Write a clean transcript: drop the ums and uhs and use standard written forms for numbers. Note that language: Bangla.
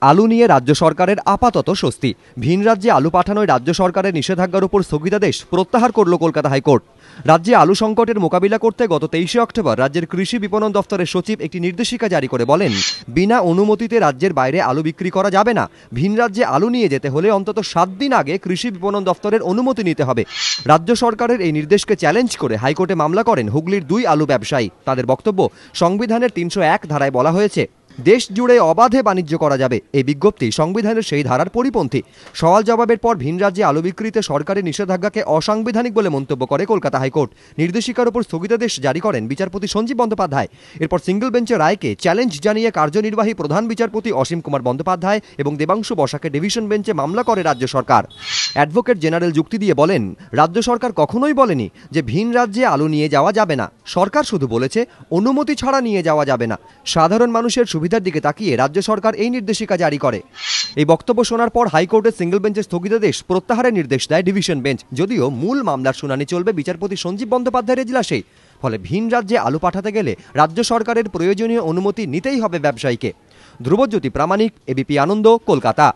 আলু নিয়ে রাজ্য সরকারের আপাতত স্বস্তি। ভিন রাজ্যে আলু পাঠানোয় রাজ্য সরকারের নিষেধাজ্ঞার উপর স্থগিতাদেশ প্রত্যাহার করল কলকাতা হাইকোর্ট। রাজ্যে আলু সংকটের মোকাবিলা করতে গত 23শে অক্টোবর রাজ্যের কৃষি বিপণন দফতরের সচিব একটি নির্দেশিকা জারি করে বলেন, বিনা অনুমতিতে রাজ্যের বাইরে আলু বিক্রি করা যাবে না। ভিন রাজ্যে আলু নিয়ে যেতে হলে অন্তত 7 দিন আগে কৃষি বিপণন দফতরের অনুমতি নিতে হবে। রাজ্য সরকারের এই নির্দেশকে চ্যালেঞ্জ করে হাইকোর্টে মামলা করেন হুগলির 2 আলু ব্যবসায়ী। তাদের বক্তব্য, সংবিধানের 301 ধারায় বলা হয়েছে দেশ জুড়ে অবাধে বাণিজ্য করা যাবে। এই বিজ্ঞপ্তি সংবিধানের সেই ধারার পরিপন্থী। সওয়াল জবাবের পর ভিন রাজ্যে আলু বিক্রিতে সরকারের নিষেধাজ্ঞাকে অসাংবিধানিক বলে মন্তব্য করে কলকাতা হাইকোর্ট। নির্দেশিকার উপর স্থগিতাদেশ জারি করেন বিচারপতি সঞ্জীব বন্দ্যোপাধ্যায়। এরপর সিঙ্গল বেঞ্চের রায়কে চ্যালেঞ্জ জানিয়ে কার্যনির্বাহী প্রধান বিচারপতি অসীম কুমার বন্দ্যোপাধ্যায় এবং দেবাংশু বসাকে ডিভিশন বেঞ্চে মামলা করে রাজ্য সরকার। অ্যাডভোকেট জেনারেল যুক্তি দিয়ে বলেন, রাজ্য সরকার কখনোই বলেনি যে ভিন রাজ্যে আলু নিয়ে যাওয়া যাবে না। সরকার শুধু বলেছে অনুমতি ছাড়া নিয়ে যাওয়া যাবে না। সাধারণ মানুষের সুবিধার দিকে তাকিয়ে রাজ্য সরকার এই নির্দেশিকা জারি করে। এই বক্তব্য শোনার পর হাইকোর্টের সিঙ্গল বেঞ্চের স্থগিতাদেশ প্রত্যাহারের নির্দেশ দেয় ডিভিশন বেঞ্চ। যদিও মূল মামলার শুনানি চলবে বিচারপতি সঞ্জীব বন্দ্যোপাধ্যায়ের এজলাসে। ফলে ভিন রাজ্যে আলু পাঠাতে গেলে রাজ্য সরকারের প্রয়োজনীয় অনুমতি নিতেই হবে ব্যবসায়ীকে। ধ্রুবজ্যোতি প্রামাণিক, এবিপি আনন্দ, কলকাতা।